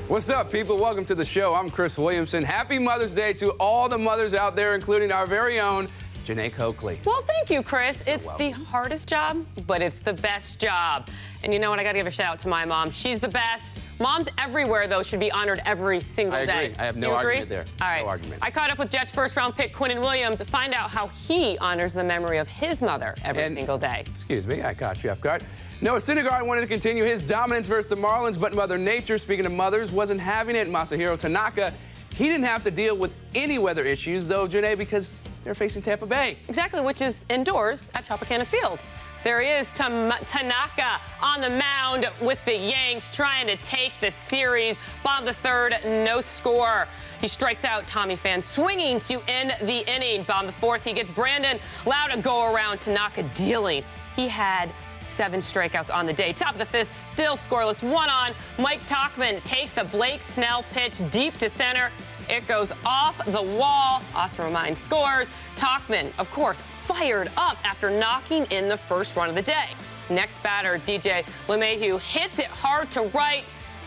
What's up, people? Welcome to the show. I'm Chris Williamson. Happy Mother's Day to all the mothers out there, including our very own Janae Coakley. Well, thank you, Chris. You're it's so the hardest job, but it's the best job. And you know what? I got to give a shout out to my mom. She's the best. Moms everywhere, though, should be honored every single day. I agree. I have no argument there. All right. No argument. I caught up with Jets first-round pick Quinnen Williams to find out how he honors the memory of his mother every single day. Excuse me, I caught you off guard. Noah Syndergaard wanted to continue his dominance versus the Marlins, but Mother Nature, speaking of mothers, wasn't having it. Masahiro Tanaka, he didn't have to deal with any weather issues, though, Janae, because they're facing Tampa Bay. Exactly, which is indoors at Tropicana Field. There he is, Tanaka on the mound with the Yanks, trying to take the series. Bottom of the third, no score. He strikes out Tommy Pham, swinging to end the inning. Bottom of the fourth, he gets Brandon Lowe to go around. Tanaka dealing. He had 7 strikeouts on the day. Top of the fifth, still scoreless. 1 on. Mike Tauchman takes the Blake Snell pitch deep to center. It goes off the wall. Austin Romine scores. Tauchman, of course, fired up after knocking in the first run of the day. Next batter, DJ LeMahieu hits it hard to right.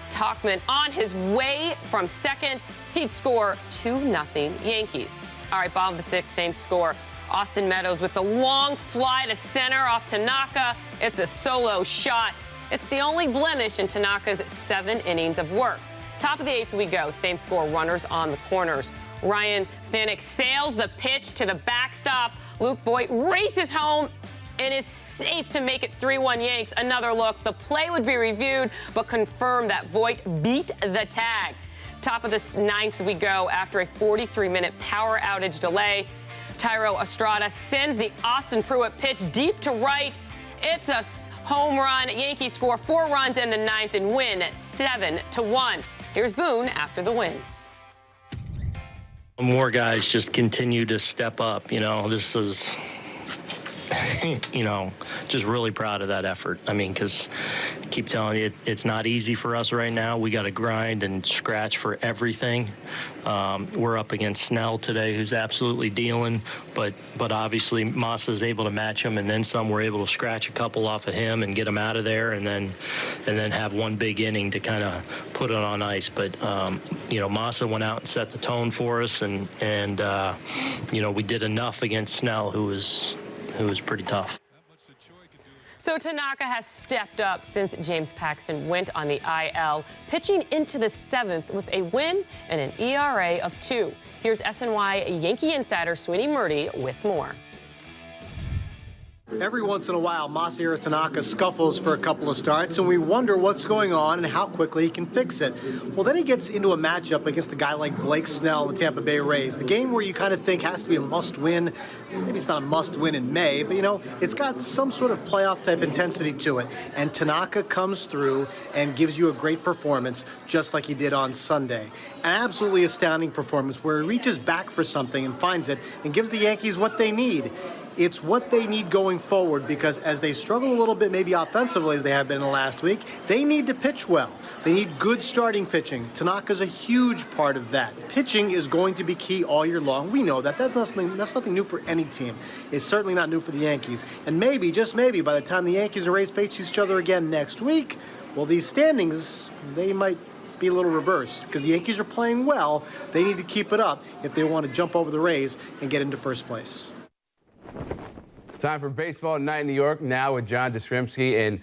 Tauchman on his way from second. He'd score 2-0 Yankees. All right, bottom of the sixth, same score. Austin Meadows with the long fly to center off Tanaka. It's a solo shot. It's the only blemish in Tanaka's 7 innings of work. Top of the eighth we go. Same score, runners on the corners. Ryan Stanek sails the pitch to the backstop. Luke Voigt races home and is safe to make it 3-1 Yanks. Another look. The play would be reviewed, but confirmed that Voigt beat the tag. Top of the ninth we go after a 43-minute power outage delay. Tyro Estrada sends the Austin Pruitt pitch deep to right. It's a home run. Yankees score 4 runs in the ninth and win 7-1. Here's Boone after the win. More guys just continue to step up. You know, this is, you know, just really proud of that effort. I mean, because I keep telling you, it's not easy for us right now. We got to grind and scratch for everything. We're up against Snell today, who's absolutely dealing, but obviously Masa's able to match him, and then some. We're able to scratch a couple off of him and get him out of there, and then have one big inning to kind of put it on ice. But you know, Masa went out and set the tone for us, and you know, we did enough against Snell, who was pretty tough. So Tanaka has stepped up since James Paxton went on the IL, pitching into the 7th with a win and an ERA of 2. Here's SNY Yankee insider Sweeney Murdy with more. Every once in a while, Masahiro Tanaka scuffles for a couple of starts, and we wonder what's going on and how quickly he can fix it. Well, then he gets into a matchup against a guy like Blake Snell, the Tampa Bay Rays, the game where you kind of think has to be a must-win. Maybe it's not a must-win in May, but, you know, it's got some sort of playoff-type intensity to it. And Tanaka comes through and gives you a great performance, just like he did on Sunday. An absolutely astounding performance where he reaches back for something and finds it and gives the Yankees what they need. It's what they need going forward, because as they struggle a little bit, maybe offensively as they have been in the last week, they need to pitch well. They need good starting pitching. Tanaka's a huge part of that. Pitching is going to be key all year long. We know that. That's nothing new for any team. It's certainly not new for the Yankees. And maybe, just maybe, by the time the Yankees and Rays face each other again next week, well, these standings, they might be a little reversed, because the Yankees are playing well. They need to keep it up if they want to jump over the Rays and get into first place. Time for Baseball Night in New York now with John Jastrzemski and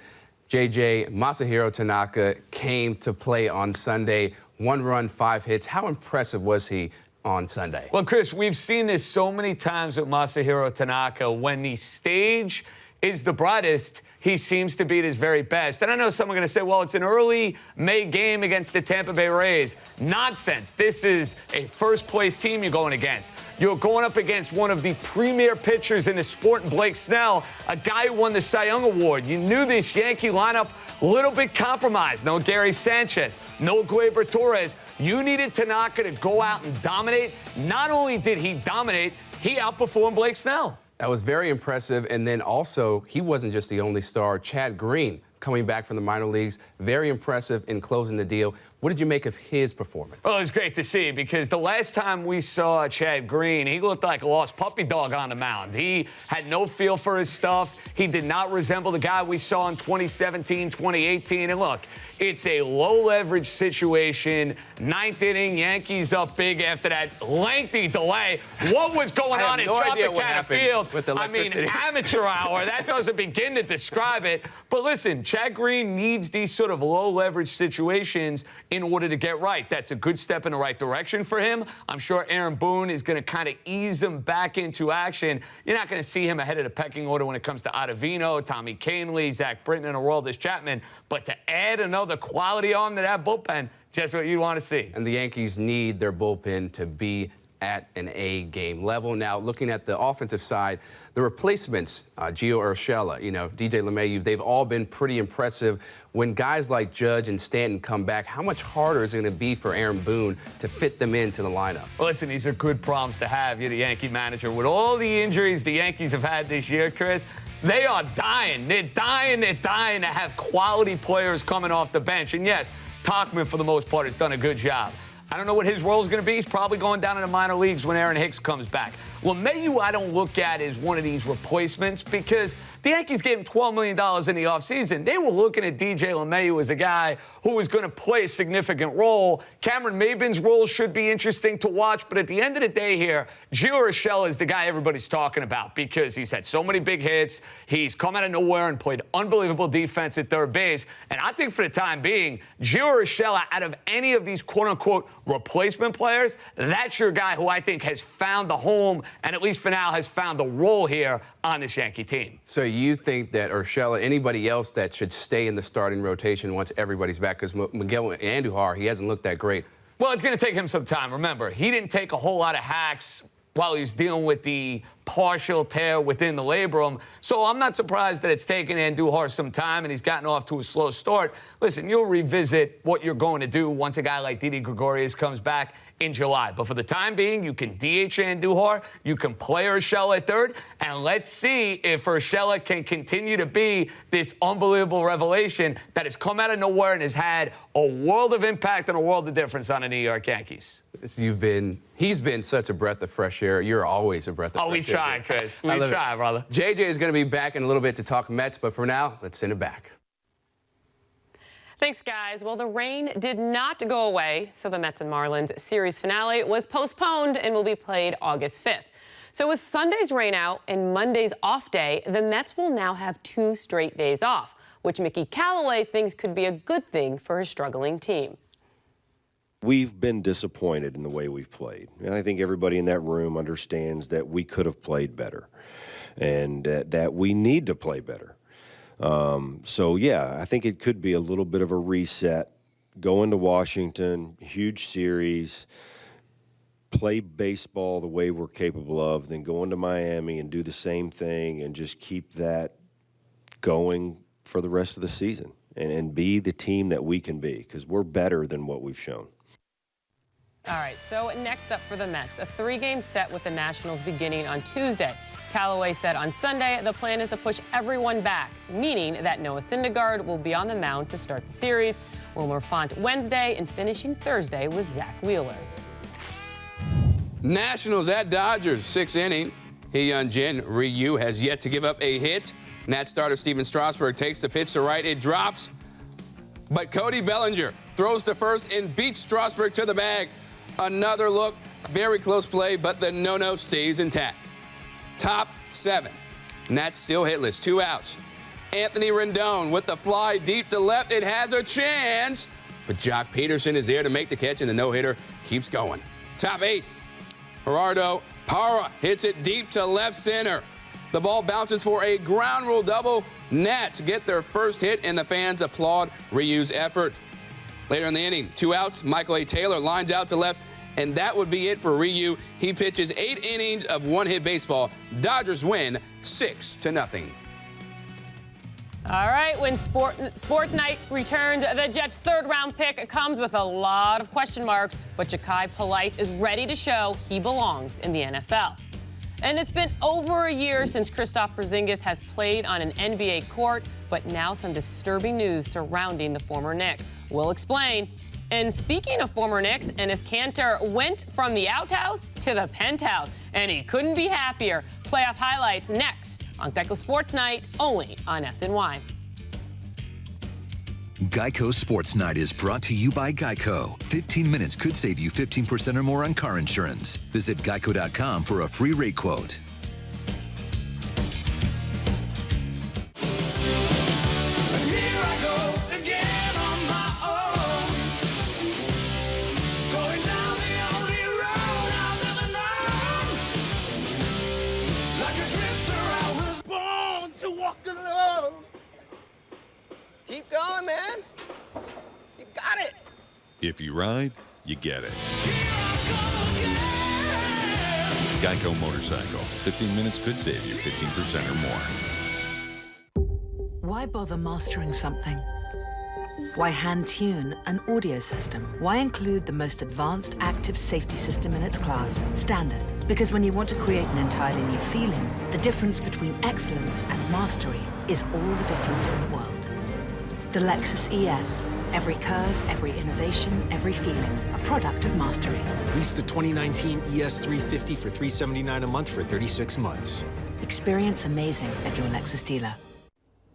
JJ. Masahiro Tanaka came to play on Sunday. 1 run, 5 hits. How impressive was he on Sunday? Well, Chris, we've seen this so many times with Masahiro Tanaka. When the stage is the brightest, he seems to be at his very best. And I know some are going to say, well, it's an early May game against the Tampa Bay Rays. Nonsense. This is a first-place team you're going against. You're going up against one of the premier pitchers in the sport, Blake Snell, a guy who won the Cy Young Award. You knew this Yankee lineup a little bit compromised. No Gary Sanchez, no Gleyber Torres. You needed Tanaka to go out and dominate. Not only did he dominate, he outperformed Blake Snell. That was very impressive. And then also, he wasn't just the only star. Chad Green, coming back from the minor leagues, very impressive in closing the deal. What did you make of his performance? Well, it was great to see because the last time we saw Chad Green, he looked like a lost puppy dog on the mound. He had no feel for his stuff. He did not resemble the guy we saw in 2017, 2018. And look, it's a low-leverage situation. Ninth inning, Yankees up big after that lengthy delay. What was going on in Tropicana Field? With electricity. Amateur hour. That doesn't begin to describe it. But listen, Chad Green needs these sort of low-leverage situations in order to get right. That's a good step in the right direction for him. I'm sure Aaron Boone is going to kind of ease him back into action. You're not going to see him ahead of the pecking order when it comes to Ottavino, Tommy Kahnle, Zach Britton, and Aroldis Chapman. But to add another quality arm to that bullpen, just what you want to see. And the Yankees need their bullpen to be at an A-game level. Now, looking at the offensive side, the replacements, Gio Urshela, DJ LeMahieu, they've all been pretty impressive. When guys like Judge and Stanton come back, how much harder is it going to be for Aaron Boone to fit them into the lineup? Well, listen, these are good problems to have. You're the Yankee manager. With all the injuries the Yankees have had this year, Chris, they are dying. They're dying to have quality players coming off the bench. And yes, Tauchman, for the most part, has done a good job. I don't know what his role is going to be. He's probably going down in the minor leagues when Aaron Hicks comes back. LeMahieu, I don't look at as one of these replacements because the Yankees gave him $12 million in the offseason. They were looking at DJ LeMahieu as a guy who was going to play a significant role. Cameron Maybin's role should be interesting to watch, but at the end of the day here, Gio Urshela is the guy everybody's talking about because he's had so many big hits. He's come out of nowhere and played unbelievable defense at third base. And I think for the time being, Gio Urshela, out of any of these quote-unquote replacement players, that's your guy who I think has found the home and at least for now has found the role here on this Yankee team. So you think that Urshela, anybody else that should stay in the starting rotation once everybody's back? Because Miguel Andujar, he hasn't looked that great. Well, it's going to take him some time. Remember, he didn't take a whole lot of hacks while he was dealing with the partial tear within the labrum. So I'm not surprised that it's taken Andujar some time and he's gotten off to a slow start. Listen, you'll revisit what you're going to do once a guy like Didi Gregorius comes back in July. But for the time being, you can DH Andujar, you can play Urshela at third, and let's see if Urshela can continue to be this unbelievable revelation that has come out of nowhere and has had a world of impact and a world of difference on the New York Yankees. He's been such a breath of fresh air. You're always a breath of fresh air. Oh, we try, Chris. We try, brother. JJ is going to be back in a little bit to talk Mets, but for now, let's send it back. Thanks, guys. Well, the rain did not go away, so the Mets and Marlins series finale was postponed and will be played August 5th. So with Sunday's rain out and Monday's off day, the Mets will now have 2 straight days off, which Mickey Callaway thinks could be a good thing for his struggling team. We've been disappointed in the way we've played. And I think everybody in that room understands that we could have played better and that we need to play better. So, yeah, I think it could be a little bit of a reset. Go into Washington, huge series, play baseball the way we're capable of, then go into Miami and do the same thing and just keep that going for the rest of the season and be the team that we can be because we're better than what we've shown. All right, so next up for the Mets, a 3-game set with the Nationals beginning on Tuesday. Callaway said on Sunday the plan is to push everyone back, meaning that Noah Syndergaard will be on the mound to start the series, Wilmer Font Wednesday, and finishing Thursday with Zach Wheeler. Nationals at Dodgers, 6th inning. Hyun-Jin Ryu has yet to give up a hit. Nat starter Steven Strasburg takes the pitch to right. It drops, but Cody Bellinger throws to first and beats Strasburg to the bag. Another look, very close play, but the no-no stays intact. Top 7. Nats still hitless, 2 outs. Anthony Rendon with the fly deep to left. It has a chance, but Jock Peterson is there to make the catch, and the no-hitter keeps going. Top 8. Gerardo Parra hits it deep to left center. The ball bounces for a ground rule double. Nats get their first hit, and the fans applaud Ryu's effort. Later in the inning, 2 outs, Michael A. Taylor lines out to left, and that would be it for Ryu. He pitches 8 innings of one-hit baseball. Dodgers win 6-0. All right, when SportsNite returns, the Jets' 3rd-round pick comes with a lot of question marks, but Jachai Polite is ready to show he belongs in the NFL. And it's been over a year since Kristaps Porzingis has played on an NBA court, but now some disturbing news surrounding the former Knick. We'll explain And speaking of former Knicks, Enes Kanter went from the outhouse to the penthouse, and he couldn't be happier. Playoff highlights next on Geico Sports Night, only on SNY. Geico Sports Night is brought to you by Geico. 15 minutes could save you 15% or more on car insurance. Visit geico.com for a free rate quote. Keep going, man. You got it. If you ride, you get it. Geico Motorcycle. 15 minutes could save you 15% or more. Why bother mastering something? Why hand-tune an audio system? Why include the most advanced active safety system in its class, Standard? Because when you want to create an entirely new feeling, the difference between excellence and mastery is all the difference in the world. The Lexus ES. Every curve, every innovation, every feeling. A product of mastery. Lease the 2019 ES350 for $379 a month for 36 months. Experience amazing at your Lexus dealer.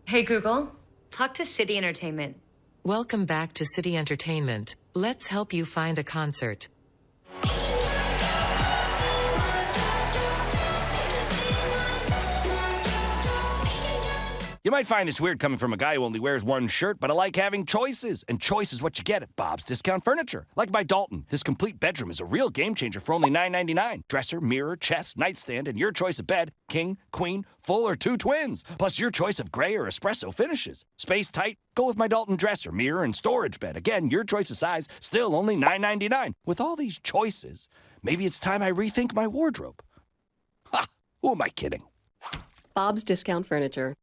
Hey Google, talk to City Entertainment. Welcome back to City Entertainment. Let's help you find a concert. You might find this weird coming from a guy who only wears one shirt, but I like having choices. And choice is what you get at Bob's Discount Furniture. Like my Dalton, his complete bedroom is a real game changer for only $9.99. Dresser, mirror, chest, nightstand, and your choice of bed, king, queen, full, or two twins. Plus your choice of gray or espresso finishes. Space tight? Go with my Dalton dresser, mirror, and storage bed. Again, your choice of size, still only $9.99. With all these choices, maybe it's time I rethink my wardrobe. Ha! Who am I kidding? Bob's Discount Furniture.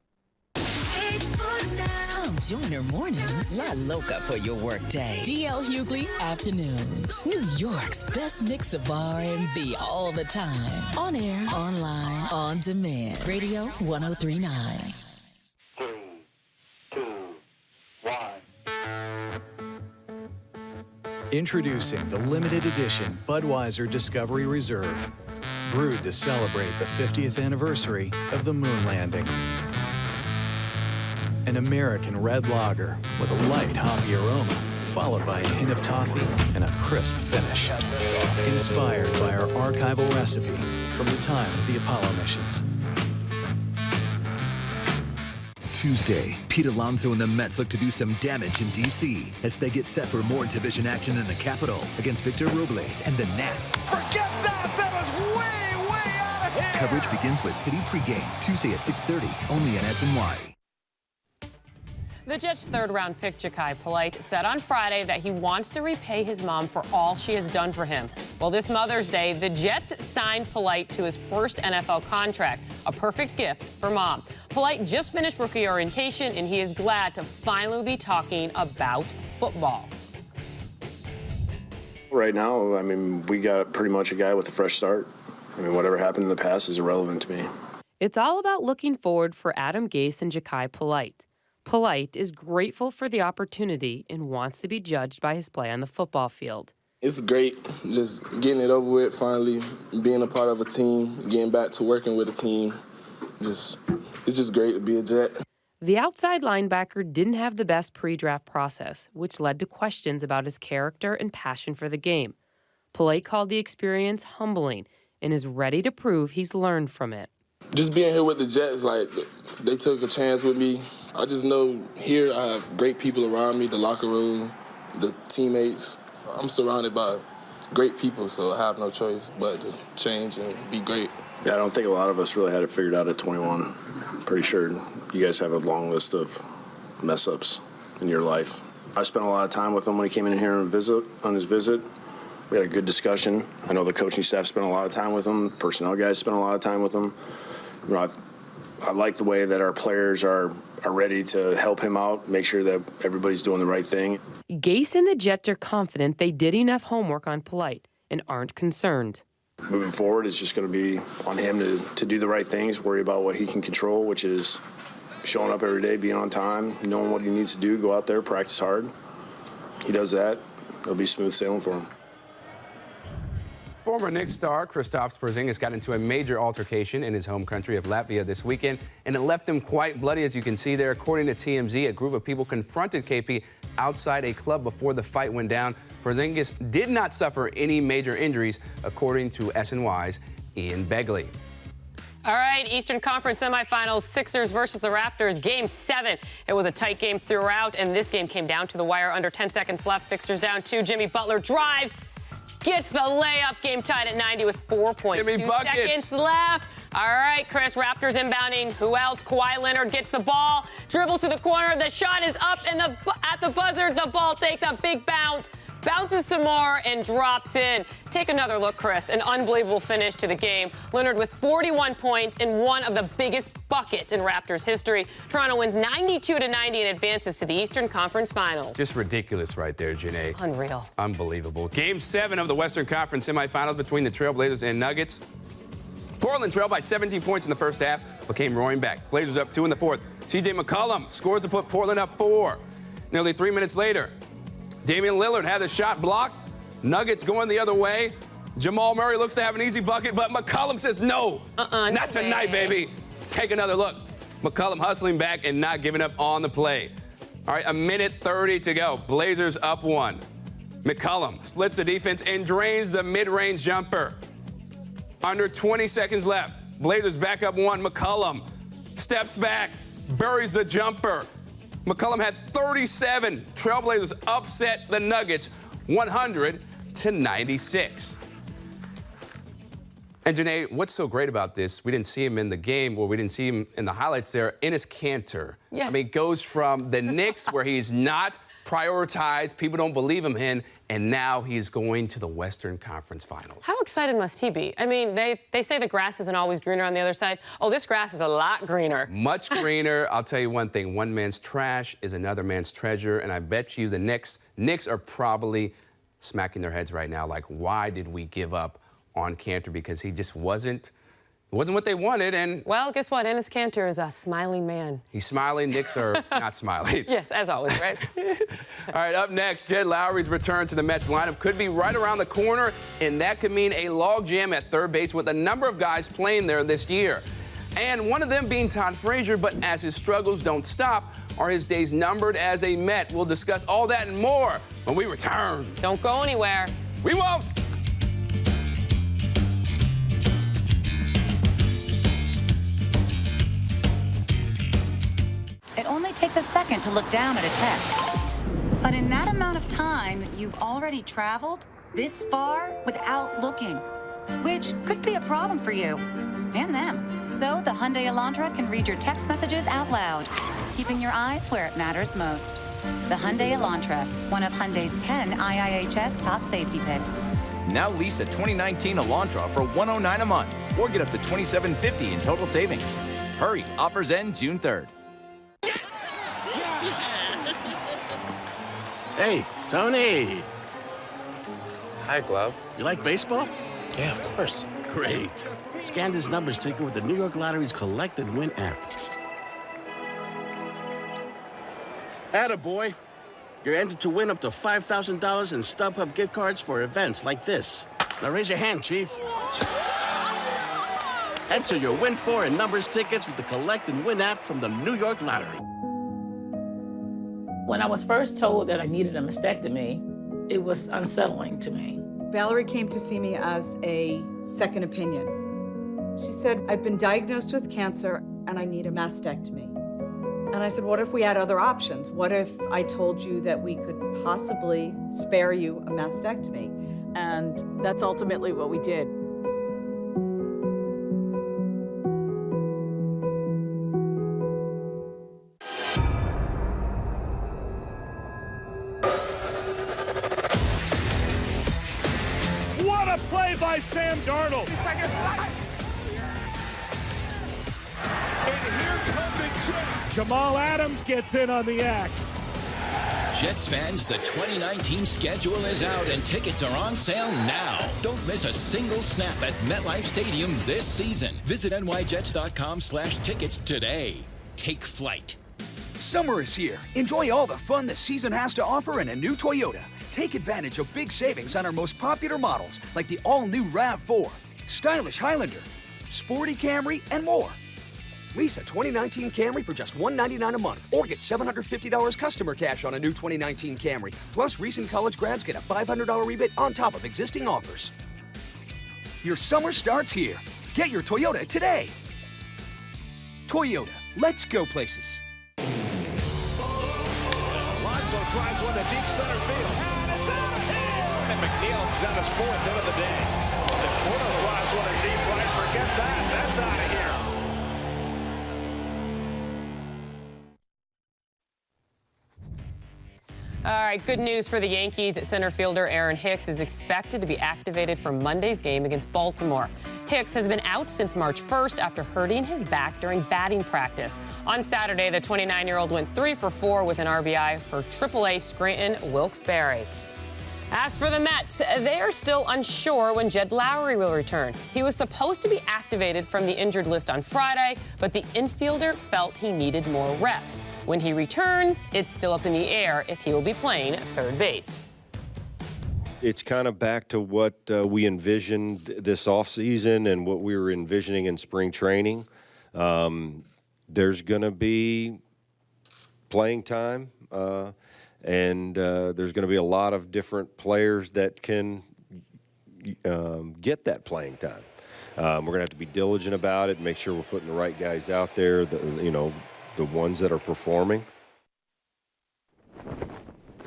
Tom Joyner mornings, La Loca for your workday. DL Hughley afternoons. New York's best mix of R&B all the time. On air, online, on demand. Radio 103.9. 3, 2, 1. Introducing the limited edition Budweiser Discovery Reserve, brewed to celebrate the 50th anniversary of the moon landing. An American red lager with a light hoppy aroma, followed by a hint of toffee and a crisp finish. Inspired by our archival recipe from the time of the Apollo missions. Tuesday, Pete Alonso and the Mets look to do some damage in D.C. as they get set for more division action in the Capitol against Victor Robles and the Nats. Forget that! That was way out of here! Coverage begins with City pregame, Tuesday at 6:30, only on SNY. The Jets' third-round pick, Jachai Polite, said on Friday that he wants to repay his mom for all she has done for him. Well, this Mother's Day, the Jets signed Polite to his first NFL contract, a perfect gift for Mom. Polite just finished rookie orientation, and he is glad to finally be talking about football. Right now, I mean, we got pretty much a guy with a fresh start. I mean, whatever happened in the past is irrelevant to me. It's all about looking forward for Adam Gase and Jachai Polite. Polite is grateful for the opportunity and wants to be judged by his play on the football field. It's great just getting it over with, finally being a part of a team, getting back to working with a team. It's just great to be a Jet. The outside linebacker didn't have the best pre-draft process, which led to questions about his character and passion for the game. Polite called the experience humbling and is ready to prove he's learned from it. Just being here with the Jets, like, they took a chance with me. I just know here I have great people around me, the locker room, the teammates. I'm surrounded by great people, so I have no choice but to change and be great. Yeah, I don't think a lot of us really had it figured out at 21. Pretty sure you guys have a long list of mess-ups in your life. I spent a lot of time with him when he came in here on his visit. We had a good discussion. I know the coaching staff spent a lot of time with him. Personnel guys spent a lot of time with him. You know, I like the way that our players are ready to help him out, make sure that everybody's doing the right thing. Gase and the Jets are confident they did enough homework on Polite and aren't concerned. Moving forward, it's just going to be on him to do the right things, worry about what he can control, which is showing up every day, being on time, knowing what he needs to do, go out there, practice hard. He does that. it'll be smooth sailing for him. Former Knicks star Kristaps Porzingis got into a major altercation in his home country of Latvia this weekend, and it left him quite bloody, as you can see there. According to TMZ, a group of people confronted KP outside a club before the fight went down. Porzingis did not suffer any major injuries, according to SNY's Ian Begley. All right, Eastern Conference semifinals, Sixers versus the Raptors, Game 7. It was a tight game throughout, and this game came down to the wire. Under 10 seconds left, Sixers down 2. Jimmy Butler drives, gets the layup. Game tied at 90 with 4.2 seconds left. All right, Chris, Raptors inbounding. Who else? Kawhi Leonard gets the ball, dribbles to the corner. The shot is up at the buzzer. The ball takes a big bounce, bounces some more, and drops in. Take another look, Chris. An unbelievable finish to the game. Leonard with 41 points and one of the biggest buckets in Raptors history. Toronto wins 92-90 and advances to the Eastern Conference Finals. Just ridiculous right there, Janae. Unreal. Unbelievable. Game 7 of the Western Conference semifinals between the Trailblazers and Nuggets. Portland trailed by 17 points in the first half, but came roaring back. Blazers up 2 in the fourth. C.J. McCollum scores to put Portland up 4. Nearly 3 minutes later, Damian Lillard had the shot blocked. Nuggets going the other way. Jamal Murray looks to have an easy bucket, but McCollum says no. Not tonight, baby. Take another look. McCollum hustling back and not giving up on the play. All right, 1:30 to go. Blazers up 1. McCollum splits the defense and drains the mid-range jumper. Under 20 seconds left. Blazers back up 1. McCollum steps back, buries the jumper. McCollum had 37. Trailblazers upset the Nuggets 100-96. And Janae, what's so great about this? We didn't see him in the game, or we didn't see him in the highlights there. Enes Kanter. Yes. I mean, goes from the Knicks, where he's not prioritized, people don't believe him in, and now he's going to the Western Conference Finals. How excited must he be? I mean, they say the grass isn't always greener on the other side. Oh, this grass is a lot greener. Much greener. I'll tell you one thing. One man's trash is another man's treasure, and I bet you the Knicks are probably smacking their heads right now, like, why did we give up on Kanter? Because he just wasn't what they wanted. And well, guess what? Enes Kanter is a smiling man. He's smiling. Knicks are not smiling. Yes, as always, right? All right, up next, Jed Lowry's return to the Mets lineup could be right around the corner, and that could mean a logjam at third base with a number of guys playing there this year. And one of them being Todd Frazier, but as his struggles don't stop, are his days numbered as a Met? We'll discuss all that and more when we return. Don't go anywhere. We won't. It only takes a second to look down at a text. But in that amount of time, you've already traveled this far without looking, which could be a problem for you and them. So the Hyundai Elantra can read your text messages out loud, keeping your eyes where it matters most. The Hyundai Elantra, one of Hyundai's 10 IIHS top safety picks. Now lease a 2019 Elantra for $109 a month, or get up to $2,750 in total savings. Hurry, offers end June 3rd. Hey, Tony. Hi, Glove. You like baseball? Yeah, of course. Great. Scan this numbers ticker with the New York Lottery's Collect and Win app. Attaboy. You're entered to win up to $5,000 in StubHub gift cards for events like this. Now raise your hand, Chief. Enter your Win 4 and numbers tickets with the Collect and Win app from the New York Lottery. When I was first told that I needed a mastectomy, it was unsettling to me. Valerie came to see me as a second opinion. She said, I've been diagnosed with cancer and I need a mastectomy. And I said, what if we had other options? What if I told you that we could possibly spare you a mastectomy? And that's ultimately what we did. What a play by Sam Darnold. And here come the Jets. Jamal Adams gets in on the act. Jets fans, the 2019 schedule is out and tickets are on sale now. Don't miss a single snap at MetLife Stadium this season. Visit nyjets.com/tickets today. Take flight Summer is here. Enjoy all the fun the season has to offer in a new Toyota. Take advantage of big savings on our most popular models, like the all-new RAV4, stylish Highlander, sporty Camry, and more. Lease a 2019 Camry for just $199 a month, or get $750 customer cash on a new 2019 Camry. Plus, recent college grads get a $500 rebate on top of existing offers. Your summer starts here. Get your Toyota today. Toyota, let's go places. Alonso drives one to deep center field. And it's out of here! And McNeil's got his 4th hit of the day. And Forno drives one to deep right. Forget that. That's out of here. All right, good news for the Yankees. Center fielder Aaron Hicks is expected to be activated for Monday's game against Baltimore. Hicks has been out since March 1st after hurting his back during batting practice. On Saturday, the 29-year-old went 3 for 4 with an RBI for AAA Scranton Wilkes-Barre. As for the Mets, they are still unsure when Jed Lowry will return. He was supposed to be activated from the injured list on Friday, but the infielder felt he needed more reps. When he returns, it's still up in the air if he will be playing third base. It's kind of back to what we envisioned this offseason and what we were envisioning in spring training. There's going to be playing time. And there's going to be a lot of different players that can get that playing time. We're going to have to be diligent about it, make sure we're putting the right guys out there, the ones that are performing.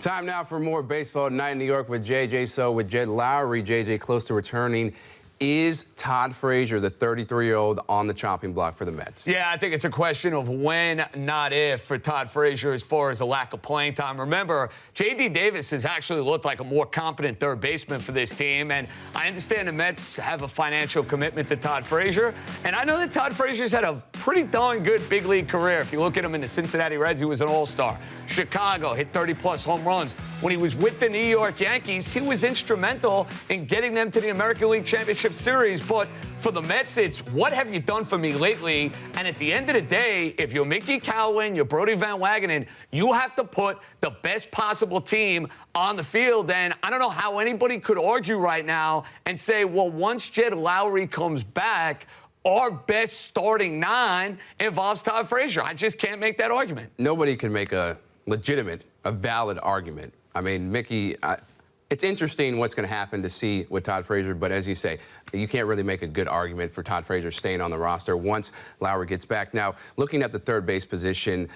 Time now for more Baseball Night in New York with JJ. So with Jed Lowry, JJ close to returning, is Todd Frazier, the 33-year-old, on the chopping block for the Mets? Yeah, I think it's a question of when, not if, for Todd Frazier as far as a lack of playing time. Remember, J.D. Davis has actually looked like a more competent third baseman for this team, and I understand the Mets have a financial commitment to Todd Frazier, and I know that Todd Frazier's had a pretty darn good big league career. If you look at him in the Cincinnati Reds, he was an all-star. Chicago, hit 30-plus home runs. When he was with the New York Yankees, he was instrumental in getting them to the American League Championship Series. But for the Mets, it's what have you done for me lately? And at the end of the day, if you're Mickey Callaway, you're Brodie Van Wagenen, you have to put the best possible team on the field. And I don't know how anybody could argue right now and say, well, once Jed Lowry comes back, our best starting 9 involves Todd Frazier. I just can't make that argument. Nobody can make a legitimate, a valid argument. I mean, Mickey, it's interesting what's going to happen to see with Todd Frazier, but as you say, you can't really make a good argument for Todd Frazier staying on the roster once Lowry gets back. Now, looking at the third base position,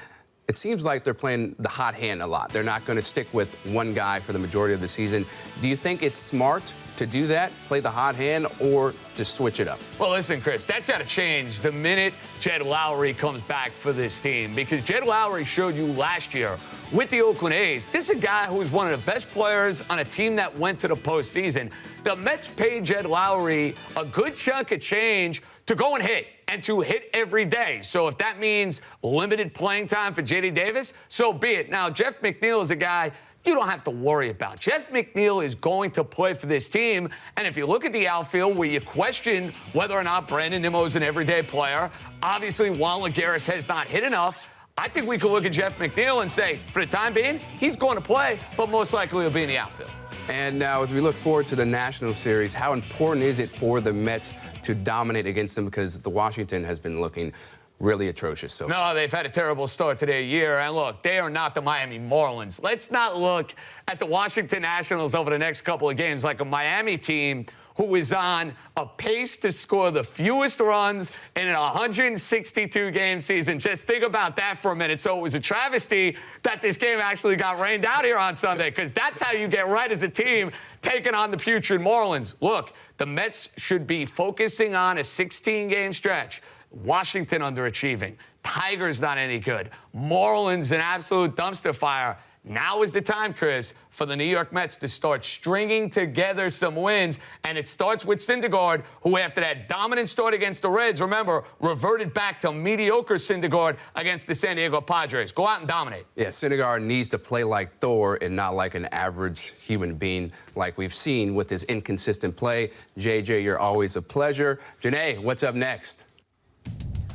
it seems like they're playing the hot hand a lot. They're not going to stick with one guy for the majority of the season. Do you think it's smart to do that, play the hot hand, or to switch it up? Well, listen, Chris, that's got to change the minute Jed Lowry comes back for this team, because Jed Lowry showed you last year with the Oakland A's. This is a guy who was one of the best players on a team that went to the postseason. The Mets paid Jed Lowry a good chunk of change to go and hit, and to hit every day. So if that means limited playing time for J.D. Davis, so be it. Now, Jeff McNeil is a guy you don't have to worry about. Jeff McNeil is going to play for this team, and if you look at the outfield where you question whether or not Brandon Nimmo is an everyday player, obviously Juan Lagares has not hit enough. I think we could look at Jeff McNeil and say, for the time being, he's going to play, but most likely he'll be in the outfield. And now, as we look forward to the National Series, how important is it for the Mets to dominate against them? Because the Washington has been looking really atrocious. So no, they've had a terrible start to their year. And look, they are not the Miami Marlins. Let's not look at the Washington Nationals over the next couple of games like a Miami team who is on a pace to score the fewest runs in an 162-game season. Just think about that for a minute. So it was a travesty that this game actually got rained out here on Sunday, because that's how you get right as a team taking on the putrid Marlins. Look, the Mets should be focusing on a 16-game stretch. Washington underachieving. Tigers not any good. Marlins an absolute dumpster fire. Now is the time, Chris, for the New York Mets to start stringing together some wins. And it starts with Syndergaard, who after that dominant start against the Reds, remember, reverted back to mediocre Syndergaard against the San Diego Padres. Go out and dominate. Yeah, Syndergaard needs to play like Thor and not like an average human being like we've seen with his inconsistent play. JJ, you're always a pleasure. Janae, what's up next?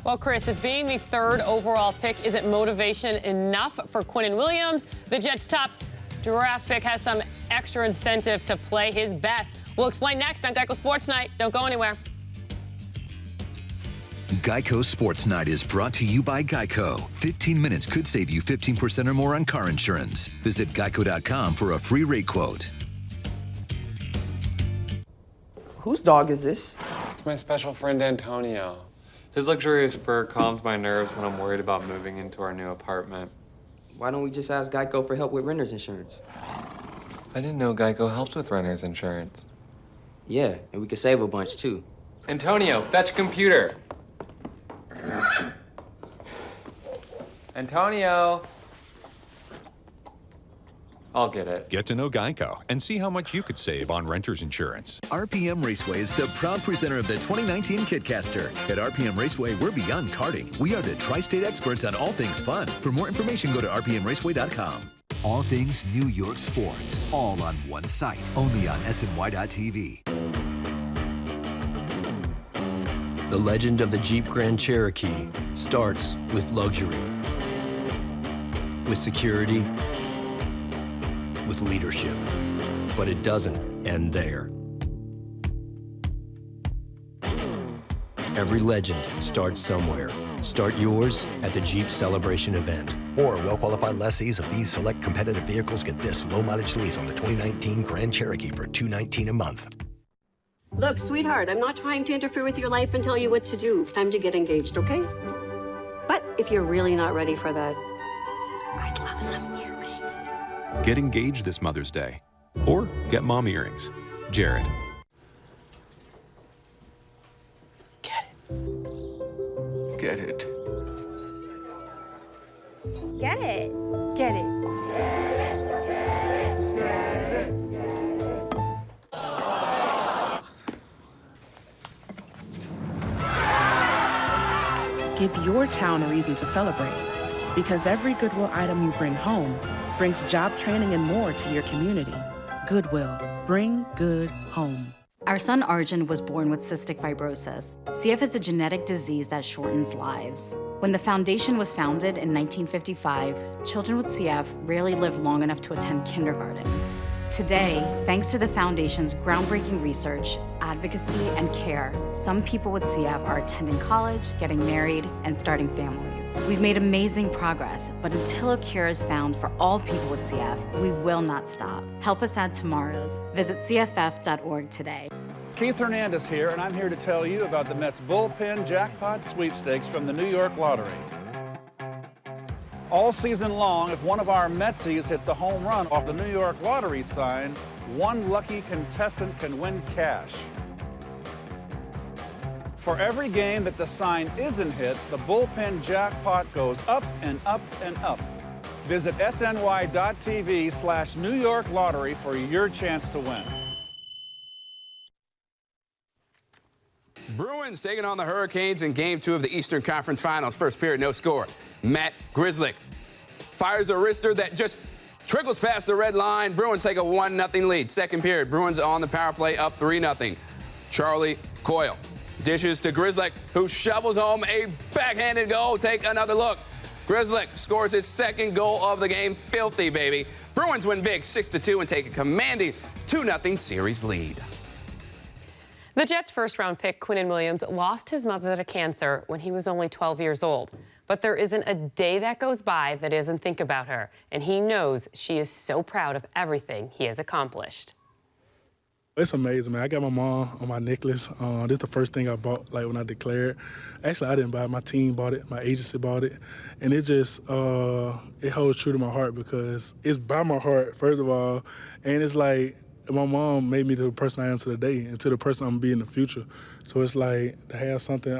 Well, Chris, if being the 3rd overall pick isn't motivation enough for Quinnen Williams, the Jets' top draft pick has some extra incentive to play his best. We'll explain next on Geico Sports Night. Don't go anywhere. Geico Sports Night is brought to you by Geico. 15 minutes could save you 15% or more on car insurance. Visit geico.com for a free rate quote. Whose dog is this? It's my special friend Antonio. His luxurious fur calms my nerves when I'm worried about moving into our new apartment. Why don't we just ask Geico for help with renter's insurance? I didn't know Geico helps with renter's insurance. Yeah, and we could save a bunch too. Antonio, fetch computer. Antonio. I'll get it. Get to know Geico and see how much you could save on renter's insurance. RPM Raceway is the proud presenter of the 2019 Kitcaster. At RPM Raceway, we're beyond karting. We are the tri-state experts on all things fun. For more information, go to rpmraceway.com. All things New York sports, all on one site, only on SNY.TV. The legend of the Jeep Grand Cherokee starts with luxury, with security, with leadership, but it doesn't end there. Every legend starts somewhere. Start yours at the Jeep Celebration event. Or well-qualified lessees of these select competitive vehicles get this low-mileage lease on the 2019 Grand Cherokee for $219 a month. Look, sweetheart, I'm not trying to interfere with your life and tell you what to do. It's time to get engaged, okay? But if you're really not ready for that, I'd love some earrings. Get engaged this Mother's Day. Or get mom earrings. Jared. Get it. Get it. Get it. Give your town a reason to celebrate, because every Goodwill item you bring home brings job training and more to your community. Goodwill, bring good home. Our son Arjun was born with cystic fibrosis. CF is a genetic disease that shortens lives. When the foundation was founded in 1955, children with CF rarely live long enough to attend kindergarten. Today, thanks to the foundation's groundbreaking research, advocacy, and care, some people with CF are attending college, getting married, and starting families. We've made amazing progress, but until a cure is found for all people with CF, we will not stop. Help us add tomorrows. Visit cff.org today. Keith Hernandez here, and I'm here to tell you about the Mets bullpen jackpot sweepstakes from the New York Lottery. All season long, if one of our Metsies hits a home run off the New York Lottery sign, one lucky contestant can win cash. For every game that the sign isn't hit, the bullpen jackpot goes up and up and up. Visit sny.tv/New York Lottery for your chance to win. Bruins taking on the Hurricanes in Game 2 of the Eastern Conference Finals. First period, no score. Matt Grzelcyk fires a wrister that just trickles past the red line. Bruins take a 1-0 lead. Second period, Bruins on the power play, up 3-0. Charlie Coyle dishes to Grzelcyk, who shovels home a backhanded goal. Take another look. Grzelcyk scores his second goal of the game. Filthy, baby. Bruins win big 6-2 and take a commanding 2-0 series lead. The Jets' first-round pick, Quinnen Williams, lost his mother to cancer when he was only 12 years old. But there isn't a day that goes by that doesn't think about her, and he knows she is so proud of everything he has accomplished. It's amazing, man. I got my mom on my necklace. This is the first thing I bought, like, when I declared. Actually, I didn't buy it. My team bought it. My agency bought it. And it just, it holds true to my heart because it's by my heart, first of all, and it's like, my mom made me the person I am today and to the person I'm going to be in the future. So it's like to have something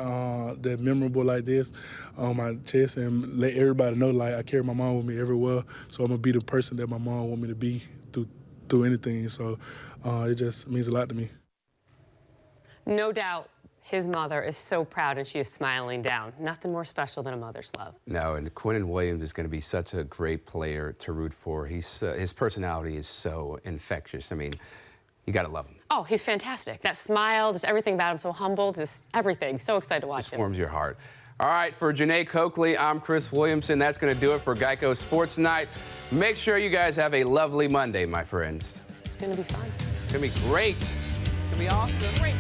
that's memorable like this on my chest and let everybody know, like, I carry my mom with me everywhere. So I'm going to be the person that my mom want me to be through anything. So it just means a lot to me. No doubt his mother is so proud and she is smiling down. Nothing more special than a mother's love. No, and Quinnen Williams is going to be such a great player to root for. His personality is so infectious. I mean, you got to love him. Oh, he's fantastic. That smile, just everything about him, so humble, just everything. So excited to watch him. Just warms your heart. All right, for Janae Coakley, I'm Chris Williamson. That's going to do it for Geico Sports Night. Make sure you guys have a lovely Monday, my friends. It's going to be fun. It's going to be great. It's going to be awesome. Great.